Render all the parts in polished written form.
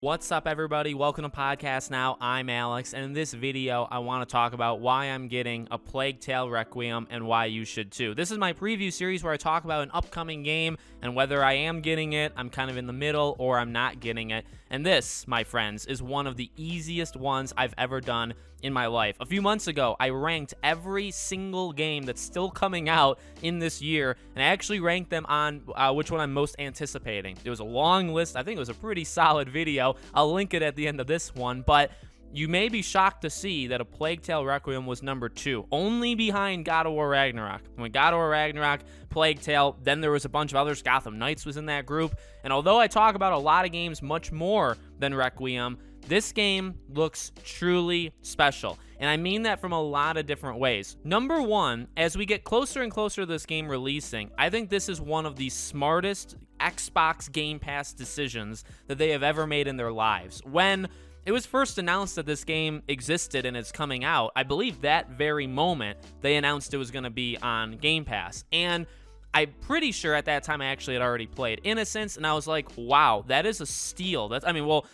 What's up, everybody? Welcome to Podcast Now. I'm Alex, and in this video, I want to talk about why I'm getting a Plague Tale Requiem and why you should too. This is my preview series where I talk about an upcoming game and whether I am getting it, I'm kind of in the middle, or I'm not getting it. And this, my friends, is one of the easiest ones I've ever done in my life. A few months ago, I ranked every single game that's still coming out in this year, and I actually ranked them on which one I'm most anticipating. It was a long list. I think it was a pretty solid video. I'll link it at the end of this one, but you may be shocked to see that A Plague Tale Requiem was number 2, only behind God of War Ragnarok. When God of War Ragnarok, Plague Tale, then there was a bunch of others. Gotham Knights was in that group, and although I talk about a lot of games much more than Requiem, this game looks truly special, and I mean that from a lot of different ways. Number one, as we get closer and closer to this game releasing, I think this is one of the smartest Xbox Game Pass decisions that they have ever made in their lives. When it was first announced that this game existed and it's coming out, I believe that very moment they announced it was going to be on Game Pass, and I'm pretty sure at that time I actually had already played Innocence, and I was like, wow, that is a steal.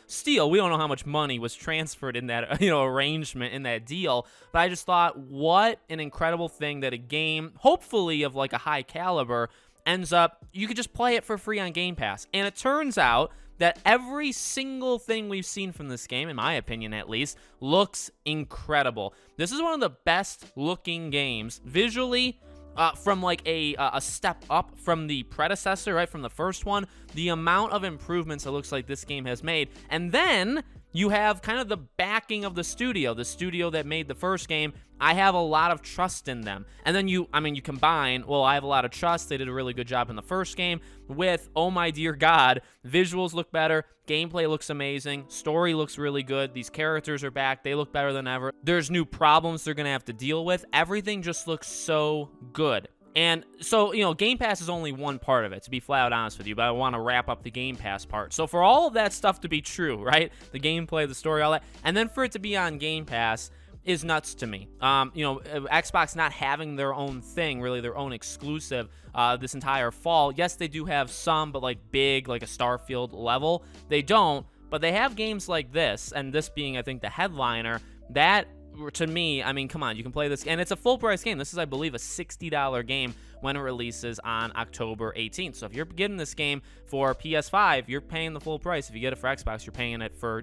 Steal, we don't know how much money was transferred in that, arrangement, in that deal, but I just thought, what an incredible thing that a game, hopefully of like a high caliber, ends up, you could just play it for free on Game Pass. And it turns out that every single thing we've seen from this game, in my opinion at least, looks incredible. This is one of the best looking games, visually, from like a step up from the predecessor, right, from the first one. The amount of improvements it looks like this game has made. And then you have kind of the backing of the studio that made the first game. I have a lot of trust in them. And then you combine, well, I have a lot of trust, they did a really good job in the first game, with, oh my dear God, visuals look better, gameplay looks amazing, story looks really good, these characters are back, they look better than ever, there's new problems they're gonna have to deal with, everything just looks so good. And so, Game Pass is only one part of it, to be flat out honest with you, but I want to wrap up the Game Pass part. So for all of that stuff to be true, right, the gameplay, the story, all that, and then for it to be on Game Pass is nuts to me. Xbox not having their own thing, really their own exclusive this entire fall. Yes, they do have some, but like big, like a Starfield level, they don't, but they have games like this, and this being, I think, the headliner, that, to me, come on, you can play this, and it's a full price game. This is, I believe, a $60 game when it releases on October 18th. So if you're getting this game for PS5, you're paying the full price. If you get it for Xbox,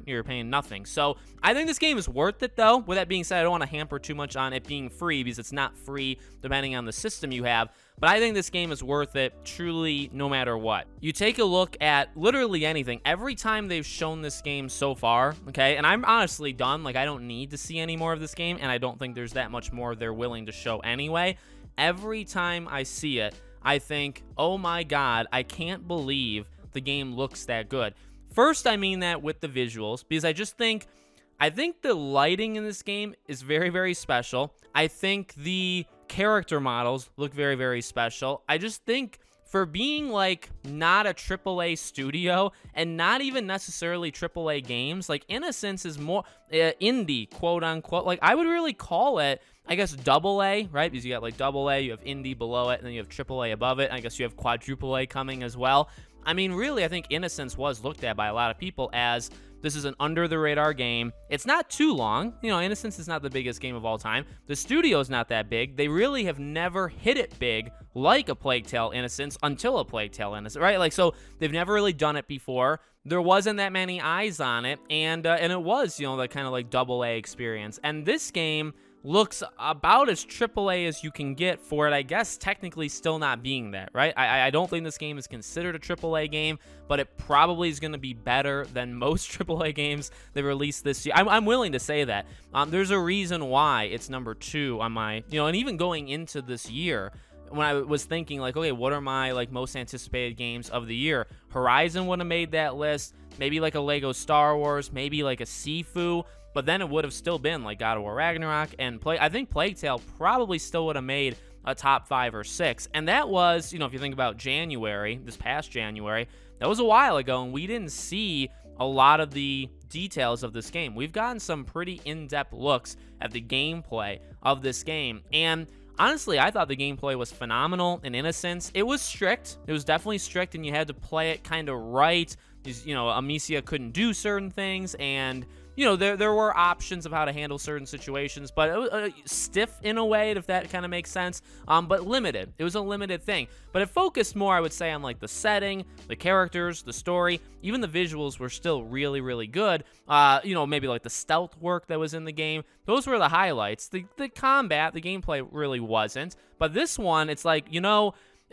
you're paying nothing. So I think this game is worth it, though. With that being said, I don't want to hamper too much on it being free, because it's not free depending on the system you have. But I think this game is worth it, truly, no matter what. You take a look at literally anything. Every time they've shown this game so far, okay, and I'm honestly done. Like, I don't need to see any more of this game, and I don't think there's that much more they're willing to show anyway. Every time I see it, I think, oh my God, I can't believe the game looks that good. First, I mean that with the visuals, because I think the lighting in this game is very, very special. I think the character models look very, very special. I just think for being like not a AAA studio and not even necessarily AAA games, like Innocence is more indie, quote unquote. Like I would really call it, I guess, AA, right? Because you got like AA, you have indie below it, and then you have AAA above it. And I guess you have quadruple A coming as well. Really, I think Innocence was looked at by a lot of people as this is an under-the-radar game. It's not too long. Innocence is not the biggest game of all time. The studio's not that big. They really have never hit it big like a Plague Tale Innocence until a Plague Tale Innocence, right? So they've never really done it before. There wasn't that many eyes on it, and it was, that kind of like AA experience. And this game looks about as AAA as you can get for it, I guess, technically still not being that, right? I don't think this game is considered a AAA game, but it probably is going to be better than most AAA games they released this year. I'm willing to say that. There's a reason why it's number 2 on my, and even going into this year, when I was thinking, like, okay, what are my, like, most anticipated games of the year? Horizon would have made that list, maybe, like, a Lego Star Wars, maybe, like, a Sifu, but then it would have still been, like, God of War Ragnarok, and I think Plague Tale probably still would have made a top 5 or 6, and that was, if you think about January, this past January, that was a while ago, and we didn't see a lot of the details of this game. We've gotten some pretty in-depth looks at the gameplay of this game, and honestly, I thought the gameplay was phenomenal in Innocence. It was strict. It was definitely strict, and you had to play it kind of right Amicia couldn't do certain things, and there were options of how to handle certain situations, but it was stiff in a way, if that kind of makes sense, but limited. It was a limited thing, but it focused more, I would say, on like the setting, the characters, the story. Even the visuals were still really, really good. Maybe like the stealth work that was in the game. Those were the highlights. The combat, the gameplay really wasn't, but this one, it's like,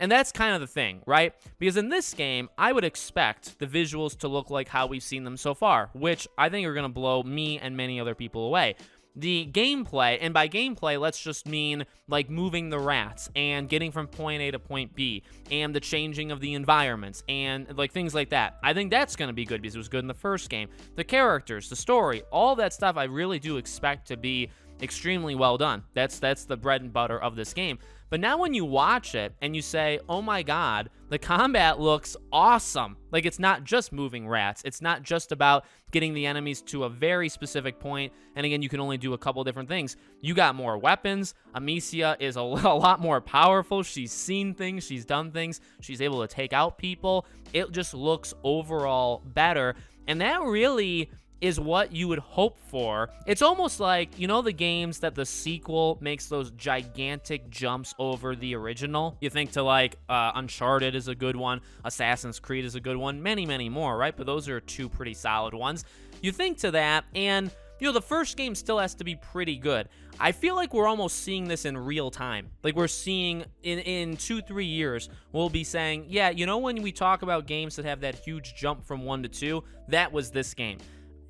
and that's kind of the thing, right? Because in this game, I would expect the visuals to look like how we've seen them so far, which I think are going to blow me and many other people away. The gameplay, and by gameplay, let's just mean like moving the rats and getting from point A to point B, and the changing of the environments and like things like that. I think that's going to be good because it was good in the first game. The characters, the story, all that stuff I really do expect to be extremely well done. That's the bread and butter of this game. But now when you watch it and you say, oh my God, the combat looks awesome. Like, it's not just moving rats. It's not just about getting the enemies to a very specific point. And again, you can only do a couple different things. You got more weapons. Amicia is a lot more powerful. She's seen things. She's done things. She's able to take out people. It just looks overall better. And that really is what you would hope for. It's almost like, the games that the sequel makes those gigantic jumps over the original. You think to like Uncharted is a good one, Assassin's Creed is a good one, many, many more, right? But those are two pretty solid ones. You think to that, and the first game still has to be pretty good. I feel like we're almost seeing this in real time. Like, we're seeing in 2-3 years, we'll be saying, yeah, when we talk about games that have that huge jump from 1 to 2, that was this game.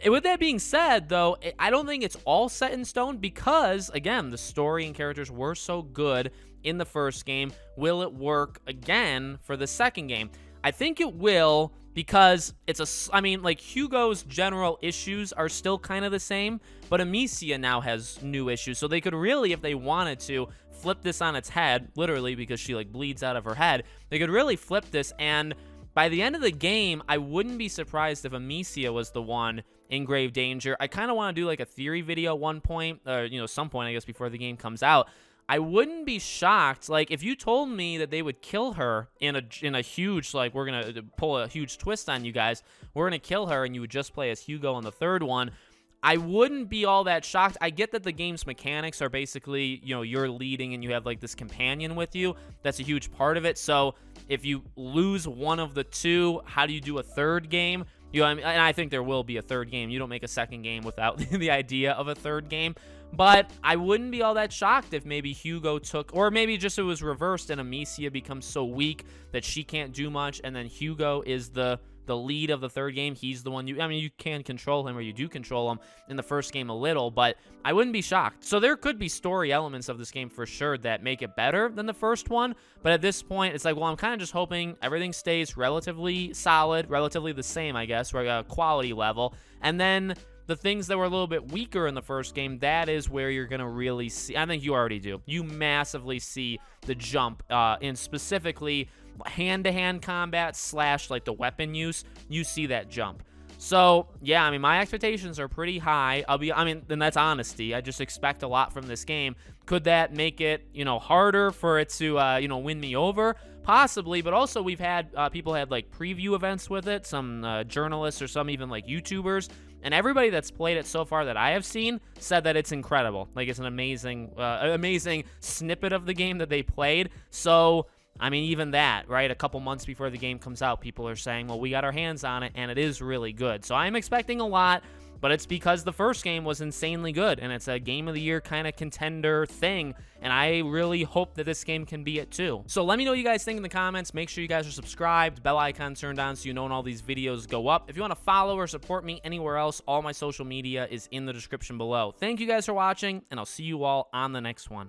With that being said, though, I don't think it's all set in stone because, again, the story and characters were so good in the first game. Will it work again for the second game? I think it will because Hugo's general issues are still kind of the same, but Amicia now has new issues. So they could really, if they wanted to, flip this on its head, literally because she, bleeds out of her head. They could really flip this, and by the end of the game, I wouldn't be surprised if Amicia was the one in grave danger. I kind of want to do a theory video one point, or some point, I guess, before the game comes out. I wouldn't be shocked, if you told me that they would kill her in a huge, we're gonna pull a huge twist on you guys, we're gonna kill her, and you would just play as Hugo in the third one. I wouldn't be all that shocked. I get that the game's mechanics are basically, you're leading and you have this companion with you. That's a huge part of it. So if you lose one of the two, how do you do a third game? And I think there will be a third game. You don't make a second game without the idea of a third game. But I wouldn't be all that shocked if maybe Hugo took, or maybe just it was reversed and Amicia becomes so weak that she can't do much, and then Hugo is the lead of the third game. He's the one you can control him, or you do control him in the first game a little, but I wouldn't be shocked. So there could be story elements of this game for sure that make it better than the first one, but at this point, it's I'm kind of just hoping everything stays relatively solid, relatively the same, I guess, or a quality level, and then the things that were a little bit weaker in the first game, that is where you're going to really see, I think you already do, you massively see the jump in specifically hand-to-hand combat / the weapon use. You see that jump. So yeah, my expectations are pretty high. And that's honesty. I just expect a lot from this game. Could that make it harder for it to win me over? Possibly, but also we've had people had preview events with it, some journalists or some even YouTubers, and everybody that's played it so far that I have seen said that it's incredible. It's an amazing snippet of the game that they played. So even that, right? A couple months before the game comes out, people are saying, well, we got our hands on it, and it is really good. So I'm expecting a lot, but it's because the first game was insanely good, and it's a Game of the Year kind of contender thing, and I really hope that this game can be it too. So let me know what you guys think in the comments. Make sure you guys are subscribed, bell icon turned on so you know when all these videos go up. If you want to follow or support me anywhere else, all my social media is in the description below. Thank you guys for watching, and I'll see you all on the next one.